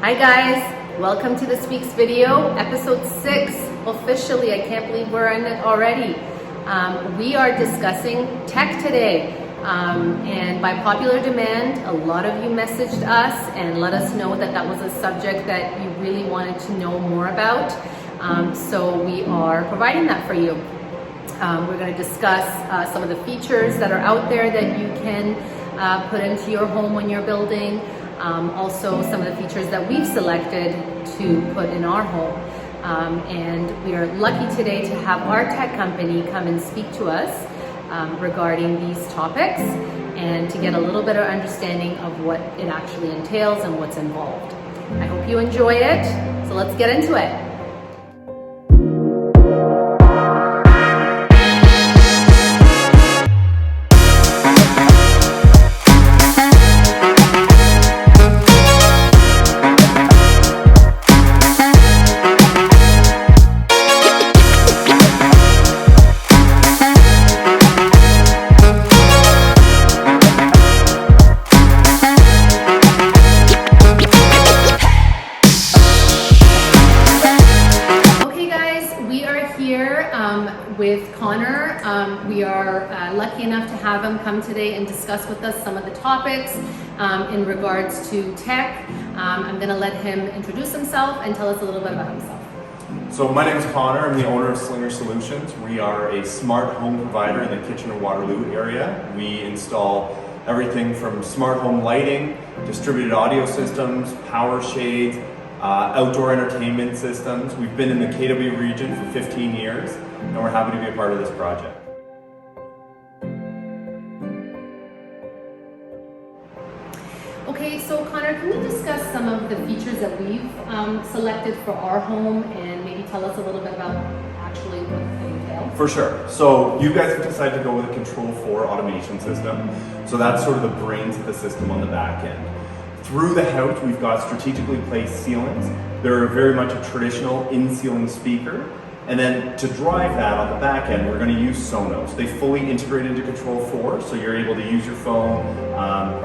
Hi guys, welcome to this week's video, episode 6, officially. I can't believe we're in it already. We are discussing tech today, and by popular demand, a lot of you messaged us and let us know that that was a subject that you really wanted to know more about. So we are providing that for you. We're going to discuss some of the features that are out there that you can put into your home when you're building. Also some of the features that we've selected to put in our home. And we are lucky today to have our tech company come and speak to us regarding these topics and to get a little better understanding of what it actually entails and what's involved. I hope you enjoy it, so let's get into it. With Connor. We are lucky enough to have him come today and discuss with us some of the topics in regards to tech. I'm going to let him introduce himself and tell us a little bit about himself. So my name is Connor. I'm the owner of Slinger Solutions. We are a smart home provider in the Kitchener-Waterloo area. We install everything from smart home lighting, distributed audio systems, power shades, outdoor entertainment systems. We've been in the KW region for 15 years, and we're happy to be a part of this project. Okay, so Connor, can you discuss some of the features that we've selected for our home and maybe tell us a little bit about actually what they entail? For sure. So you guys have decided to go with a Control 4 automation system. So that's sort of the brains of the system on the back end. Through the house, we've got strategically placed ceilings. They're very much a traditional in-ceiling speaker. And then to drive that on the back end, we're going to use Sonos. They fully integrate into Control 4, so you're able to use your phone,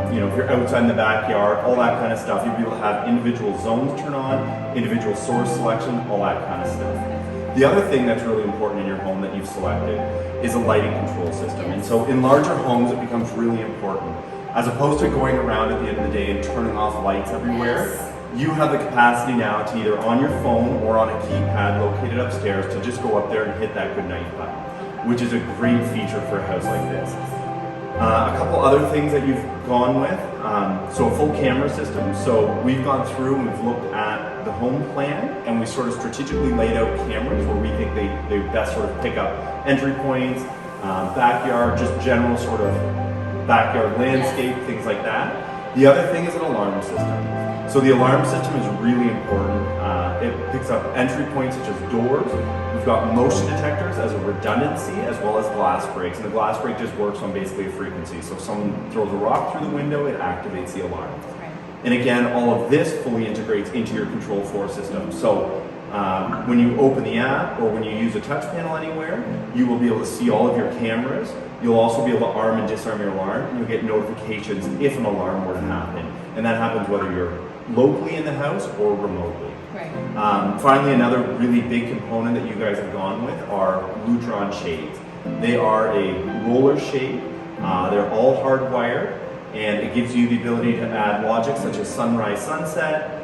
if you're outside in the backyard, all that kind of stuff. You'll be able to have individual zones turn on, individual source selection, all that kind of stuff. The other thing that's really important in your home that you've selected is a lighting control system. And so in larger homes, it becomes really important. As opposed to going around at the end of the day and turning off lights everywhere, you have the capacity now to either on your phone or on a keypad located upstairs to just go up there and hit that goodnight button, which is a great feature for a house like this. A couple other things that you've gone with, so a full camera system. So we've gone through and we've looked at the home plan and we sort of strategically laid out cameras where we think they best sort of pick up entry points, backyard, just general sort of backyard landscape, things like that. The other thing is an alarm system. So the alarm system is really important. It picks up entry points such as doors. We've got motion detectors as a redundancy as well as glass breaks. And the glass break just works on basically a frequency. So if someone throws a rock through the window, it activates the alarm. And again, all of this fully integrates into your Control 4 system. So when you open the app or when you use a touch panel anywhere, you will be able to see all of your cameras. You'll also be able to arm and disarm your alarm, and you'll get notifications if an alarm were to happen. And that happens whether you're locally in the house or remotely. Finally, another really big component that you guys have gone with are Lutron shades. They are a roller shade. They're all hardwired, and it gives you the ability to add logic such as sunrise, sunset,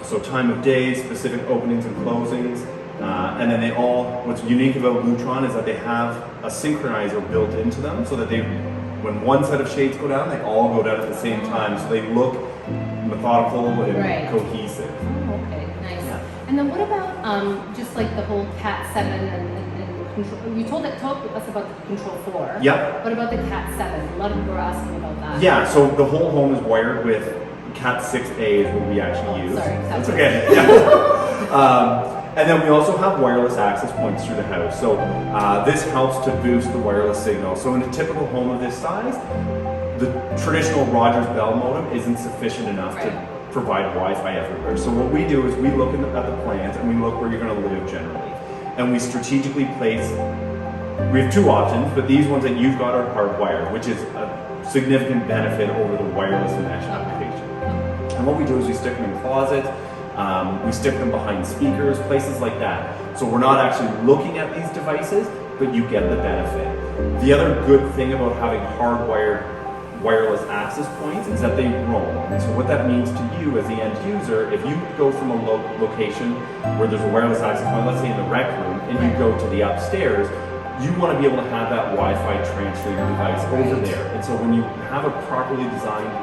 so time of day, specific openings and closings. And then what's unique about Lutron is that they have a synchronizer built into them so that when one set of shades go down, they all go down at the same time. So they look methodical and cohesive. Oh, okay, nice. Yeah. And then what about just like the whole Cat 7 and control? You told us about the Control 4. Yeah. What about the Cat 7? A lot of people are asking about that. Yeah, so the whole home is wired with Cat 6A is what we actually use. Sorry, that's okay. Yeah. And then we also have wireless access points through the house. So this helps to boost the wireless signal. So in a typical home of this size, the traditional Rogers Bell modem isn't sufficient enough to provide Wi-Fi everywhere. So what we do is we look at the plans and we look where you're going to live generally. And we strategically place, we have two options, but these ones that you've got are hardwired, which is a significant benefit over the wireless mesh application. And what we do is we stick them in closets, we stick them behind speakers, places like that. So we're not actually looking at these devices, but you get the benefit. The other good thing about having hardwired wireless access points is that they roam. And so what that means to you as the end user, if you go from a location where there's a wireless access point, let's say in the rec room, and you go to the upstairs, you want to be able to have that Wi-Fi transfer your device over there. And so when you have a properly designed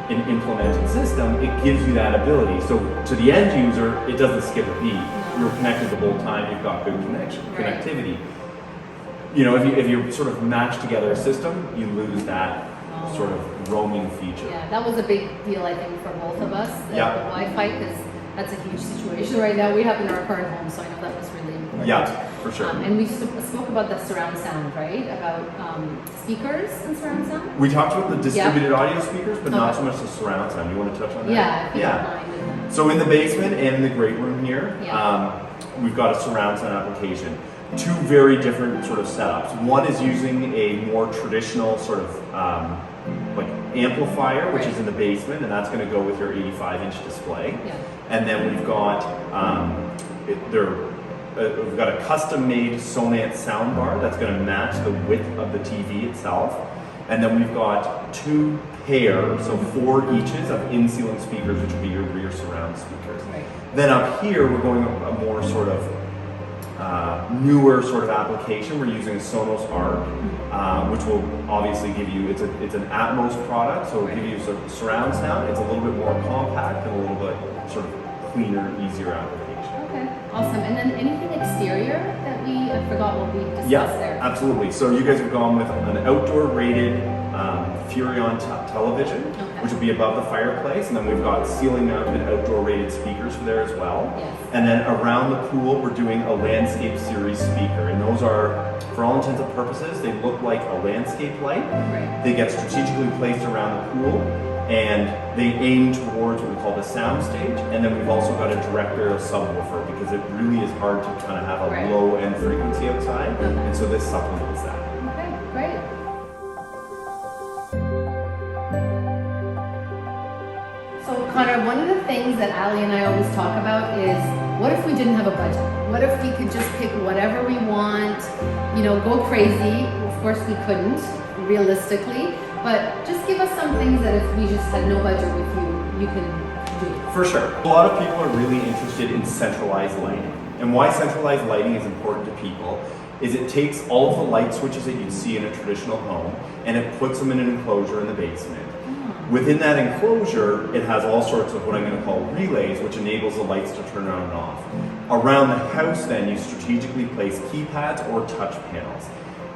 and implemented system, it gives you that ability. So to the end user, it doesn't skip a beat. You're connected the whole time, you've got good connectivity. You know, if you sort of match together a system, you lose that sort of roaming feature. Yeah, that was a big deal, I think, for both of us. The Wi-Fi, because that's a huge situation right now we have in our current home, so I know that was really important. Yeah, for sure. And we spoke about the surround sound, right? About speakers and surround sound? We talked about the distributed audio speakers, but not so much the surround sound. You want to touch on that? Yeah, if you don't mind. So in the basement and in the great room here, we've got a surround sound application. Two very different sort of setups. One is using a more traditional sort of like amplifier, which is in the basement, and that's going to go with your 85-inch display. And then we've got we've got a custom-made Sonant soundbar that's going to match the width of the TV itself. And then we've got two pairs, so 4 eaches of in-ceiling speakers, which will be your rear surround speakers. Then up here, we're going a more sort of newer sort of application. We're using a Sonos Arc, which will obviously give you, it's an Atmos product, so it'll give you sort of surround sound. It's a little bit more compact and a little bit sort of cleaner, easier application. Okay, awesome. And then anything exterior that I forgot what we discussed there? Absolutely. So you guys have gone with an outdoor rated Furrion television, which will be above the fireplace, and then we've got ceiling mounted outdoor rated speakers for there as well. And then around the pool, we're doing a landscape series speaker, and those are, for all intents and purposes, they look like a landscape light. They get strategically placed around the pool, and they aim towards what we call the sound stage. And then we've also got a direct barrel subwoofer, because it really is hard to kind of have a low end frequency outside, and so this supplements that. Okay, great. So Connor, one of the things that Ali and I always talk about is, what if we didn't have a budget? What if we could just pick whatever we want, you know, go crazy? Of course we couldn't, realistically, but just give us some things that if we just had no budget with you, you can do. For sure. A lot of people are really interested in centralized lighting. And why centralized lighting is important to people is it takes all of the light switches that you'd see in a traditional home and it puts them in an enclosure in the basement. Within that enclosure, it has all sorts of what I'm going to call relays, which enables the lights to turn on and off. Around the house, then, you strategically place keypads or touch panels.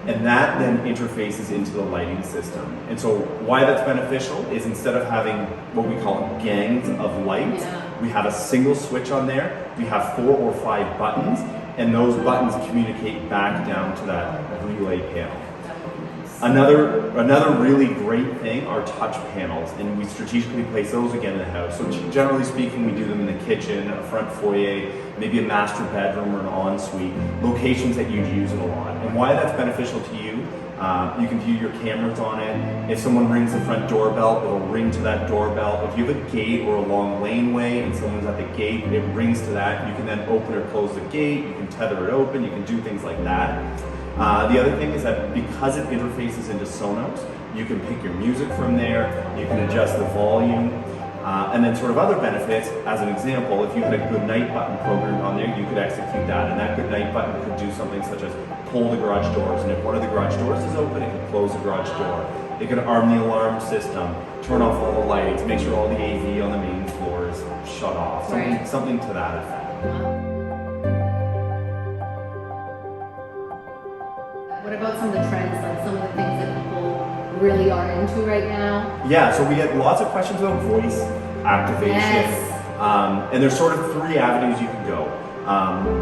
And that then interfaces into the lighting system. And so why that's beneficial is instead of having what we call gangs of lights, we have a single switch on there, we have 4 or 5 buttons, and those buttons communicate back down to that relay panel. Another really great thing are touch panels, and we strategically place those again in the house. So generally speaking, we do them in the kitchen, a front foyer, maybe a master bedroom or an ensuite, locations that you'd use it a lot. And why that's beneficial to you, you can view your cameras on it. If someone rings the front doorbell, it'll ring to that doorbell. If you have a gate or a long laneway and someone's at the gate, it rings to that. You can then open or close the gate, you can tether it open, you can do things like that. The other thing is that because it interfaces into Sonos, you can pick your music from there, you can adjust the volume, and then sort of other benefits. As an example, if you had a good night button programmed on there, you could execute that, and that good night button could do something such as pull the garage doors, and if one of the garage doors is open, it can close the garage door. It can arm the alarm system, turn off all the lights, make sure all the AV on the main floor is shut off, something to that effect. What about some of the trends, like some of the things that people really are into right now? Yeah, so we get lots of questions about voice activation. And there's sort of 3 avenues you can go.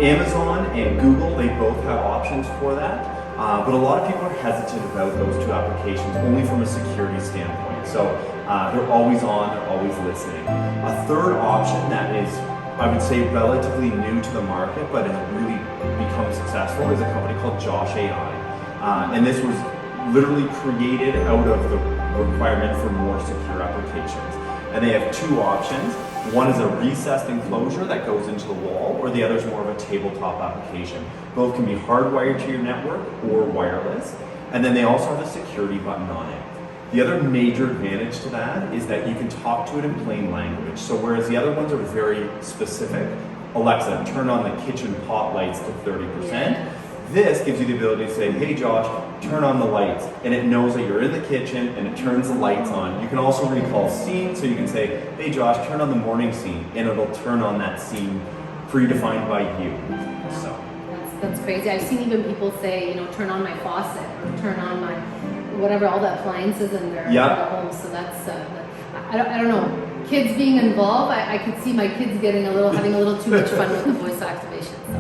Amazon and Google, they both have options for that. But a lot of people are hesitant about those 2 applications, only from a security standpoint. So they're always on, they're always listening. A third option that is, I would say, relatively new to the market, but has really become successful, is a company called Josh AI. And this was literally created out of the requirement for more secure applications. and they have two options. One is a recessed enclosure that goes into the wall, or the other is more of a tabletop application. Both can be hardwired to your network or wireless, and then they also have a security button on it. The other major advantage to that is that you can talk to it in plain language. So whereas the other ones are very specific, Alexa, turn on the kitchen pot lights to 30%. This gives you the ability to say, hey Josh, turn on the lights. And it knows that you're in the kitchen and it turns the lights on. You can also recall scenes, so you can say, hey Josh, turn on the morning scene, and it'll turn on that scene predefined by you. So that's crazy. I've seen even people say, turn on my faucet or turn on my whatever, all the appliances in their home. So that's I don't know. Kids being involved, I could see my kids having a little too much fun with the voice activation. So.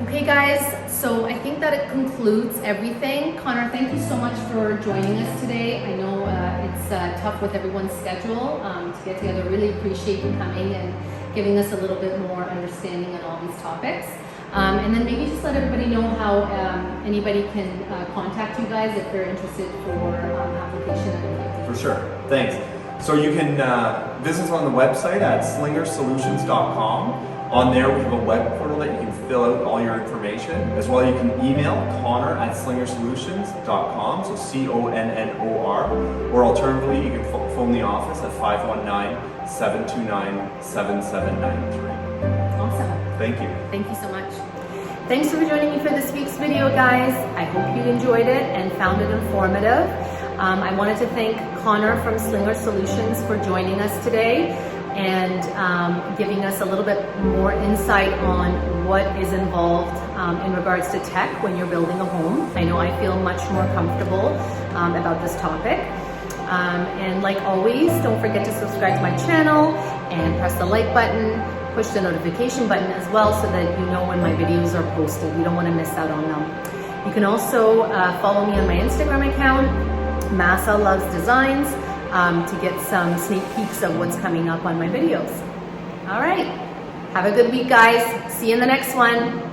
Okay, guys. So I think that it concludes everything. Connor, thank you so much for joining us today. I know it's tough with everyone's schedule to get together. Really appreciate you coming and giving us a little bit more understanding on all these topics. And then maybe just let everybody know how anybody can contact you guys if they're interested for application. For sure. Thanks. So you can visit us on the website at slingersolutions.com. On there we have a web portal that you can fill out all your information. As well, you can email Connor at slingersolutions.com, so CONNOR, or alternatively you can phone the office at 519-729-7793. Awesome. Thank you. Thank you so much. Thanks for joining me for this week's video, guys. I hope you enjoyed it and found it informative. I wanted to thank Connor from Slinger Solutions for joining us today and giving us a little bit more insight on what is involved in regards to tech when you're building a home. I know I feel much more comfortable about this topic. And like always, don't forget to subscribe to my channel and press the like button. Push the notification button as well so that you know when my videos are posted. You don't want to miss out on them. You can also follow me on my Instagram account, Massa Loves Designs, to get some sneak peeks of what's coming up on my videos. All right. Have a good week, guys. See you in the next one.